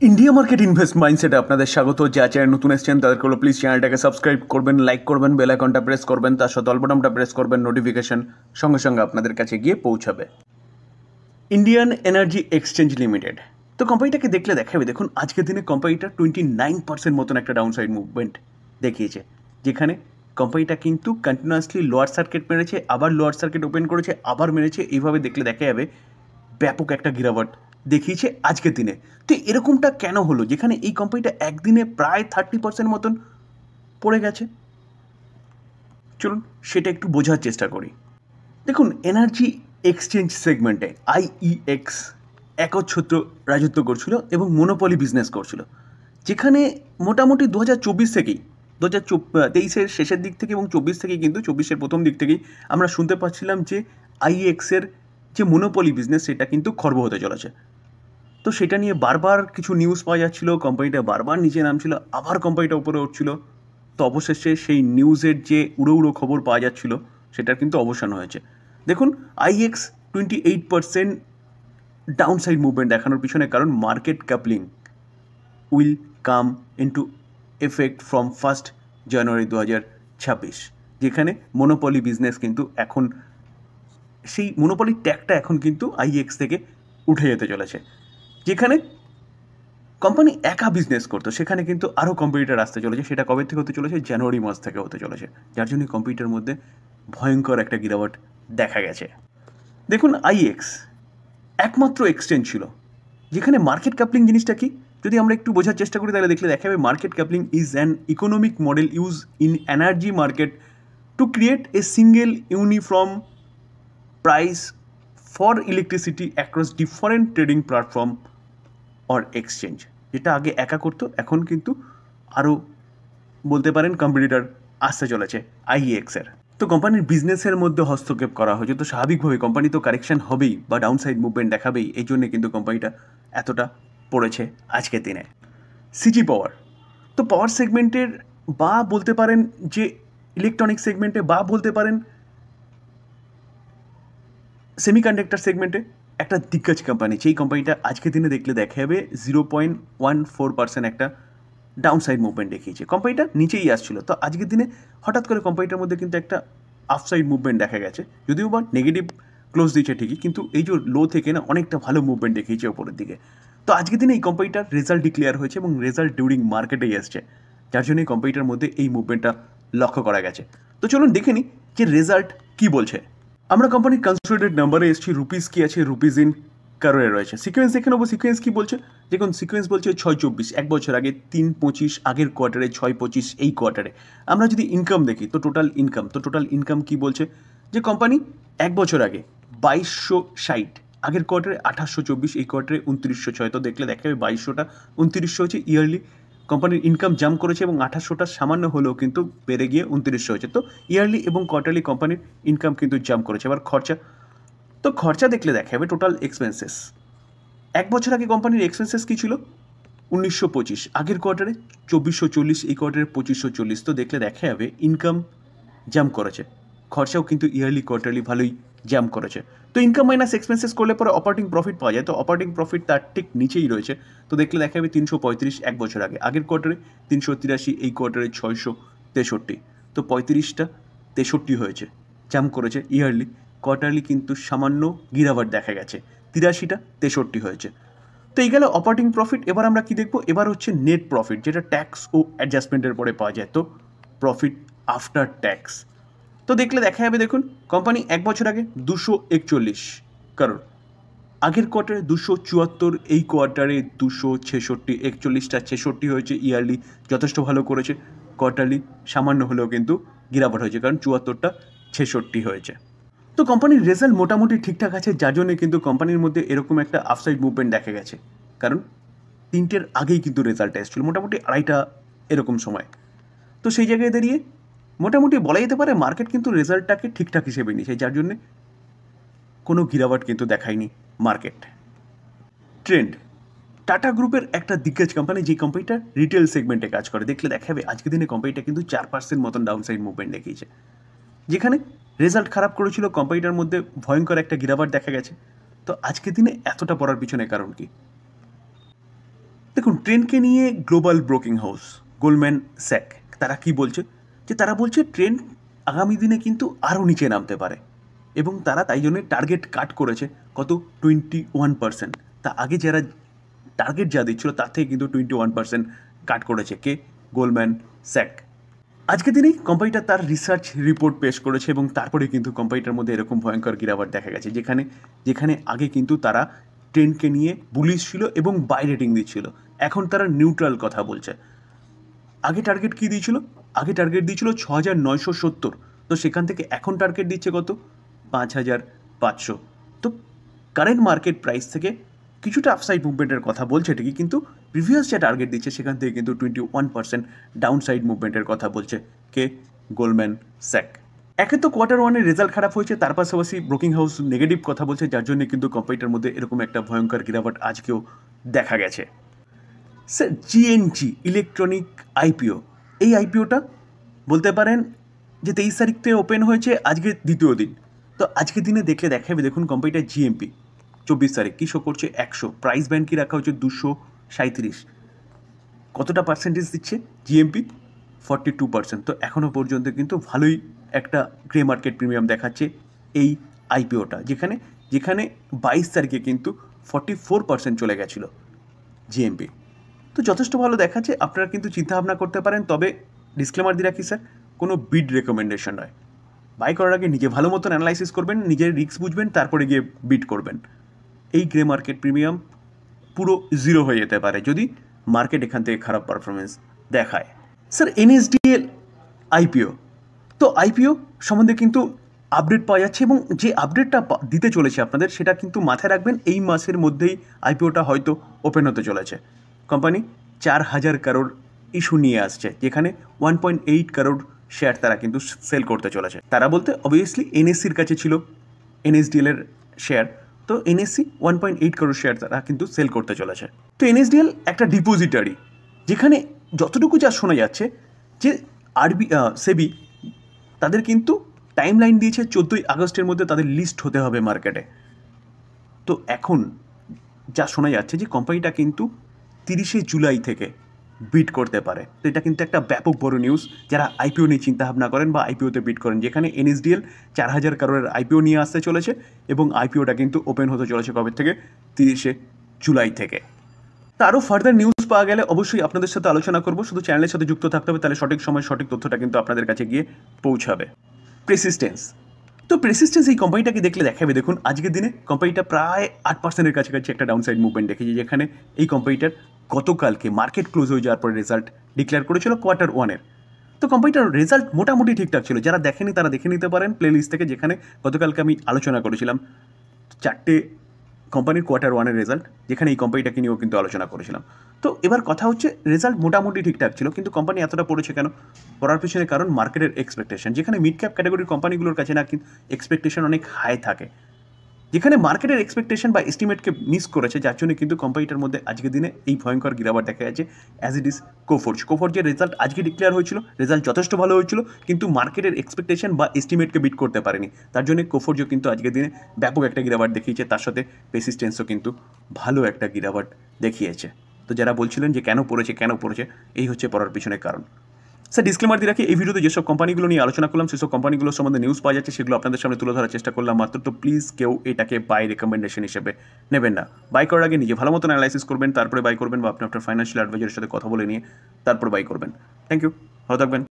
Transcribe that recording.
India market invest মাইন্ডসেটে আপনাদের স্বাগত। যা চ্যানেল নতুন এসেছেন তাদেরকে হলো প্লিজ চ্যানেলটাকে সাবস্ক্রাইব করবেন, লাইক করবেন, বেল আইকনটা প্রেস করবেন, তার সাথে অল বাটনটা প্রেস করবেন, নোটিফিকেশন সঙ্গে সঙ্গে আপনাদের কাছে গিয়ে পৌঁছাবে। ইন্ডিয়ান এনার্জি এক্সচেঞ্জ লিমিটেড, তো কোম্পানিটাকে দেখলে দেখাবে, দেখুন আজকের দিনে কোম্পানিটা 29% মতন একটা ডাউন সাইড মুভমেন্ট দেখিয়েছে, যেখানে কোম্পানিটা কিন্তু কন্টিনিউয়াসলি লোয়ার সার্কিট মেরেছে, আবার লোয়ার সার্কিট ওপেন করেছে, আবার মেরেছে। এইভাবে দেখলে দেখা যাবে ব্যাপক একটা গিরাবট দেখিয়েছে আজকের দিনে। তো এরকমটা কেন হলো, যেখানে এই কোম্পানিটা একদিনে প্রায় 30% মতন পড়ে গেছে? চলুন সেটা একটু বোঝার চেষ্টা করি। দেখুন, এনার্জি এক্সচেঞ্জ সেগমেন্টে আইইএক্স একচ্ছত্র রাজত্ব করছিল এবং মোনোপলি বিজনেস করছিল, যেখানে মোটামুটি 2024 থেকেই 2023-এর শেষের দিক থেকে এবং 24 থেকেই, কিন্তু 24-এর প্রথম দিক থেকেই আমরা শুনতে পাচ্ছিলাম যে আইইএক্সের যে মোনোপলি বিজনেস সেটা কিন্তু খর্ব হতে চলেছে। তো সেটা নিয়ে বারবার কিছু নিউজ পাওয়া যাচ্ছিল, কোম্পানিটা বারবার নিচে নামছিল, আবার কোম্পানিটা উপরে উঠছিল। তো অবশেষে সেই নিউজের যে উড়ো উড়ো খবর পাওয়া যাচ্ছিল সেটার কিন্তু অবসান হয়েছে। দেখুন, আইএক্স 28% ডাউন সাইড মুভমেন্ট দেখানোর পিছনে কারণ market coupling will come into effect from 1 January 2026, যেখানে মোনোপলি বিজনেস কিন্তু এখন সেই মোনোপলি ট্যাগটা এখন কিন্তু আইএক্স থেকে উঠে যেতে চলেছে। যেখানে কোম্পানি একা বিজনেস করতো সেখানে কিন্তু আরও কম্পিটিটর আসতে চলেছে। সেটা কবে থেকে হতে চলেছে? জানুয়ারি মাস থেকে হতে চলেছে, যার জন্য কম্পিটিটার মধ্যে ভয়ঙ্কর একটা গিরাবট দেখা গেছে। দেখুন, আইএক্স একমাত্র এক্সচেঞ্জ ছিল যেখানে মার্কেট কাপলিং জিনিসটা কি, যদি আমরা একটু বোঝার চেষ্টা করি তাহলে দেখলে দেখা যাবে market coupling is an economic model use in energy market to create a single uniform price for electricity across different trading platform or exchange. যেটা আগে একা করতো, এখন কিন্তু আরও বলতে পারেন কম্পিটিটর আসতে চলেছে আইএক্সের। তো কোম্পানির বিজনেসের মধ্যে হস্তক্ষেপ করা হয়েছে, তো স্বাভাবিকভাবে কোম্পানি তো কারেকশন হবেই বা ডাউন সাইড মুভমেন্ট দেখাবেই। এই জন্যে কিন্তু কোম্পানিটা এতটা পড়েছে আজকের দিনে। সিজি পাওয়ার, তো পাওয়ার সেগমেন্টের বা বলতে পারেন যে ইলেকট্রনিক সেগমেন্টে বা বলতে পারেন সেমিকন্ডাক্টর সেগমেন্টে একটা দিগ্গজ কোম্পানি। যেই কোম্পানিটা আজকের দিনে দেখলে দেখা যাবে 0.14% একটা ডাউন সাইড মুভমেন্ট দেখিয়েছে। কোম্পানিটা নিচেই আসছিল, তো আজকের দিনে হঠাৎ করে কোম্পানিটার মধ্যে কিন্তু একটা আফসাইড মুভমেন্ট দেখা গেছে, যদিও বা নেগেটিভ ক্লোজ দিচ্ছে ঠিকই, কিন্তু এই যে লো থেকে না অনেকটা ভালো মুভমেন্ট দেখিয়েছে ওপরের দিকে। তো আজকের দিনে এই কোম্পানিটার রেজাল্ট ডিক্লেয়ার হয়েছে এবং রেজাল্ট ডিউরিং মার্কেটেই এসছে, যার জন্য এই কোম্পানিটার মধ্যে এই মুভমেন্টটা লক্ষ্য করা গেছে। তো চলুন দেখে নিই যে রেজাল্ট কী বলছে। আমরা কোম্পানির কনসোলিডেটেড নাম্বারে এসেছি, রুপিস কি আছে, রুপিস ইন কারোরে রয়েছে। সিকোয়েন্স দেখে নেবো, সিকোয়েন্স কী বলছে। দেখুন, সিকোয়েন্স বলছে 6/24 এক বছর আগে, 3/25 আগের কোয়ার্টারে, 6/25 এই কোয়ার্টারে। আমরা যদি ইনকাম দেখি তো টোটাল ইনকাম কী বলছে, যে কোম্পানি এক বছর আগে 2260, আগের কোয়ার্টারে 2824, এই কোয়ার্টারে 2906। তো দেখলে দেখা যাবে 2200টা 2900 হচ্ছে ইয়ারলি কোম্পানির ইনকাম জাম্প করেছে এবং 2800টা সামান্য হলেও কিন্তু বেড়ে গিয়ে 2900 হয়েছে। তো ইয়ারলি এবং কোয়ার্টারলি কোম্পানির ইনকাম কিন্তু জাম্প করেছে। এবার খরচা, তো খরচা দেখলে দেখা যাবে টোটাল এক্সপেন্সেস। এক বছর আগে কোম্পানির এক্সপেন্সেস কী ছিল? 1925, আগের কোয়ার্টারে 2440, এই কোয়ার্টারে 2540। তো দেখলে দেখা যাবে ইনকাম জাম্প করেছে, খরচাও কিন্তু ইয়ারলি কোয়ার্টারলি ভালোই জাম্প করেছে। তো ইনকাম মাইনাস এক্সপেন্সেস করলে পরে অপারেটিং প্রফিট পাওয়া যায়, তো অপারেটিং প্রফিট তার ঠিক নিচেই রয়েছে। তো দেখলে দেখা যাবে 335 এক বছর আগে, আগের কোয়ার্টারে 383, এই কোয়ার্টারে 663। তো 35টা 63 হয়েছে, জাম্প করেছে ইয়ারলি। কোয়ার্টারলি কিন্তু সামান্য গিরাবট দেখা গেছে, 83টা 63 হয়েছে। তো এই গেল অপারেটিং প্রফিট। এবার আমরা কি দেখব, এবার হচ্ছে নেট প্রফিট, যেটা ট্যাক্স ও অ্যাডজাস্টমেন্টের পরে পাওয়া যায়। তো প্রফিট আফটার ট্যাক্স, তো দেখলে দেখা যাবে, দেখুন কোম্পানি এক বছর আগে 241 কারণ, আগের কোয়ার্টারে 274, এই কোয়ার্টারে 266, 41টা 66 হয়েছে ইয়ারলি, যথেষ্ট ভালো করেছে। কোয়ার্টারলি সামান্য হলেও কিন্তু গিরাবট হয়েছে, কারণ 74টা 66 হয়েছে। তো কোম্পানির রেজাল্ট মোটামুটি ঠিকঠাক আছে, যার জন্য কিন্তু কোম্পানির মধ্যে এরকম একটা আফসাইড মুভমেন্ট দেখা গেছে, কারণ 3টের আগেই কিন্তু রেজাল্ট এসেছিলো, মোটামুটি 2:30 এরকম সময়। তো সেই জায়গায় দাঁড়িয়ে মোটামুটি বলা যেতে পারে মার্কেট কিন্তু রেজাল্টটাকে ঠিকঠাক হিসেবে নিয়েছে, যার জন্যে কোনো গিরাবট কিন্তু দেখায়নি মার্কেট। ট্রেন্ড, টাটা গ্রুপের একটা দিগ্গজ কোম্পানি, যে কোম্পানিটা রিটেল সেগমেন্টে কাজ করে। দেখলে দেখা যাবে আজকের দিনে কোম্পানিটা কিন্তু 4% মতন ডাউন সাইড মুভমেন্ট দেখিয়েছে, যেখানে রেজাল্ট খারাপ করেছিল, কোম্পানিটার মধ্যে ভয়ঙ্কর একটা গিরাবট দেখা গেছে। তো আজকের দিনে এতটা পড়ার পিছনে কারণ কি? দেখুন, ট্রেন্ডকে নিয়ে global broking house Goldman Sachs তারা কি বলছে, যে তারা বলছে ট্রেন্ড আগামী দিনে কিন্তু আরও নিচে নামতে পারে এবং তারা তাই জন্য টার্গেট কাট করেছে কত 21%। তা আগে যারা টার্গেট যা দিচ্ছিল তার থেকে কিন্তু 21% কাট করেছে কে, গোল্ডম্যান স্যাক। আজকে দিনেই কোম্পানিটা তার রিসার্চ রিপোর্ট পেশ করেছে এবং তারপরে কিন্তু কোম্পানিটার মধ্যে এরকম ভয়ঙ্কর গিরাওয়াট দেখা গেছে, যেখানে আগে কিন্তু তারা ট্রেন্ডকে নিয়ে বুলিশ ছিল এবং বাই রেটিং দিচ্ছিল, এখন তারা নিউট্রাল কথা বলছে। আগে টার্গেট কী দিয়েছিল? আগে টার্গেট দিয়েছিল 6,970, তো সেখান থেকে এখন টার্গেট দিচ্ছে কত, 5,500। তো কারেন্ট মার্কেট প্রাইস থেকে কিছুটা আপসাইড মুভমেন্টের কথা বলছে ঠিকই, কিন্তু প্রিভিয়াস যে টার্গেট দিচ্ছে সেখান থেকে কিন্তু 21% ডাউনসাইড মুভমেন্টের কথা বলছে কে, গোল্ডম্যান স্যাক। একে তো Q1 রেজাল্ট খারাপ হয়েছে, তার পাশাপাশি ব্রোকিং হাউস নেগেটিভ কথা বলছে, যার জন্য কিন্তু কোম্পানিটার মধ্যে এরকম একটা ভয়ঙ্কর গিরাওয়াট আজকেও দেখা গেছে। স্যার, জিএনজি ইলেকট্রনিক আইপিও, এই আইপিওটা বলতে পারেন যে 23 তারিখ থেকে ওপেন হয়েছে, আজকে দ্বিতীয় দিন। তো আজকের দিনে দেখলে দেখাবে, দেখুন কোম্পানিটা জিএমপি 24 তারিখ কী শো করছে 100, প্রাইস ব্যান্ড কি রাখা হচ্ছে 237। কতটা পার্সেন্টেজ দিচ্ছে জিএমপি? 42%। তো এখনও পর্যন্ত কিন্তু ভালোই একটা গ্রে মার্কেট প্রিমিয়াম দেখাচ্ছে এই আইপিওটা, যেখানে 22 তারিখে কিন্তু 44% চলে গেছিলো জিএমপি। তো যথেষ্ট ভালো দেখাচ্ছে, আপনারা কিন্তু চিন্তাভাবনা করতে পারেন। তবে ডিসক্লেমার দিয়ে রাখি স্যার, কোনো বিড রেকমেন্ডেশন নয়। বাই করার আগে নিজে ভালো মতন অ্যানালাইসিস করবেন, নিজের রিস্ক বুঝবেন, তারপরে গিয়ে বিড করবেন। এই গ্রে মার্কেট প্রিমিয়াম পুরো জিরো হয়ে যেতে পারে যদি মার্কেট এখান থেকে খারাপ পারফরমেন্স দেখায়। স্যার, এনএসডিএল আইপিও, তো আইপিও সম্বন্ধে কিন্তু আপডেট পাওয়া যাচ্ছে এবং যে আপডেটটা দিতে চলেছে আপনাদের, সেটা কিন্তু মাথায় রাখবেন এই মাসের মধ্যেই আইপিওটা হয়তো ওপেন হতে চলেছে। কোম্পানি 4,000 কারোর ইস্যু নিয়ে আসছে, যেখানে 1.8 কারোর শেয়ার তারা কিন্তু সেল করতে চলেছে। তারা বলতে অবভিয়াসলি এনএসসির কাছে ছিল এনএসডিএলের শেয়ার, তো এনএসসি 1.8 কারোর শেয়ার তারা কিন্তু সেল করতে চলেছে। তো এনএসডিএল একটা ডিপোজিটারি, যেখানে যতটুকু যা শোনা যাচ্ছে যে সেবি তাদের কিন্তু টাইম লাইন দিয়েছে 14ই আগস্টের মধ্যে তাদের লিস্ট হতে হবে মার্কেটে। তো এখন যা শোনা যাচ্ছে যে কোম্পানিটা কিন্তু 30শে জুলাই থেকে বিড করতে পারে। তো এটা কিন্তু একটা ব্যাপক বড় নিউজ যারা আইপিও নিয়ে চিন্তাভাবনা করেন বা আইপিওতে বিড করেন, যেখানে এনএসডিএল 4,000 কারোরের আইপিও নিয়ে আসতে চলেছে এবং আইপিওটা কিন্তু ওপেন হতে চলেছে কবে থেকে, 30শে জুলাই থেকে। তা আরও ফার্দার নিউজ পাওয়া গেলে অবশ্যই আপনাদের সাথে আলোচনা করব। শুধু চ্যানেলের সাথে যুক্ত থাকতে হবে, তাহলে সঠিক সময় সঠিক তথ্যটা কিন্তু আপনাদের কাছে গিয়ে পৌঁছাবে। প্রেসিস্টেন্স, তো প্রেসিস্টেন্স এই কোম্পানিটাকে দেখলে দেখাবে, দেখুন আজকের দিনে কোম্পানিটা প্রায় 8%-এর কাছাকাছি একটা ডাউনসাইড মুভমেন্ট দেখেছি, যেখানে এই কোম্পানিটার গতকালকে মার্কেট ক্লোজ হয়ে যাওয়ার পরে রেজাল্ট ডিক্লেয়ার করেছিল Q1। তো কোম্পানিটার রেজাল্ট মোটামুটি ঠিকঠাক ছিল, যারা দেখেনি তারা দেখে নিতে পারেন প্লেলিস্ট থেকে, যেখানে গতকালকে আমি আলোচনা করেছিলাম 4টে কোম্পানির Q1 রেজাল্ট, যেখানে এই কোম্পানিটাকে নিয়েও কিন্তু আলোচনা করেছিলাম। তো এবার কথা হচ্ছে রেজাল্ট মোটামুটি ঠিকঠাক ছিল, কিন্তু কোম্পানি এতটা পড়েছে কেন? পড়ার পিছনে কারণ মার্কেটের এক্সপেকটেশন, যেখানে মিড ক্যাপ ক্যাটাগরির কোম্পানিগুলোর কাছে না কিন্তু এক্সপেকটেশন অনেক হাই থাকে, যেখানে মার্কেটের এক্সপেকটেশন বা এস্টিমেটকে মিস করেছে, যার জন্য কিন্তু কোম্পানিটার মধ্যে আজকের দিনে এই ভয়ঙ্কর গিরাওয়াট দেখা যাচ্ছে। অ্যাজ ইট ইজ কোফোর্জের রেজাল্ট আজকে ডিক্লেয়ার হয়েছিল, রেজাল্ট যথেষ্ট ভালো হয়েছিল, কিন্তু মার্কেটের এক্সপেকটেশন বা এস্টিমেটকে বিট করতে পারেনি, তার জন্য কোফোর্জও কিন্তু আজকের দিনে ব্যাপক একটা গিরাওয়াট দেখিয়েছে, তার সাথে পেসিস্টেন্সও কিন্তু ভালো একটা গিরাওয়াট দেখিয়েছে। তো যারা বলছিলেন যে কেন পড়েছে, এই হচ্ছে পড়ার পিছনে কারণ। স্যার, ডিসক্লেমার দিয়ে রাখি, এই ভিডিওতে যেসব কোম্পানিগুলো নিয়ে আলোচনা করলাম সেসব কোম্পানিগুলোর সম্বন্ধে নিউজ পাওয়া যাচ্ছে, সেগুলো আপনাদের সামনে তুলে ধরার চেষ্টা করলাম মাত্র। তো প্লিজ কেউ এটাকে বাই রেকমেন্ডেশন হিসেবে নেবেন না। বাই করার আগে নিজে ভালো মতন অ্যানালাইসিস করবেন, তারপরে বাই করবেন, বা আপনি আপনার ফাইন্যান্সিয়াল অ্যাডভাইজারের সাথে কথা বলে নিয়ে তারপর বাই করবেন। থ্যাংক ইউ, ভালো থাকবেন।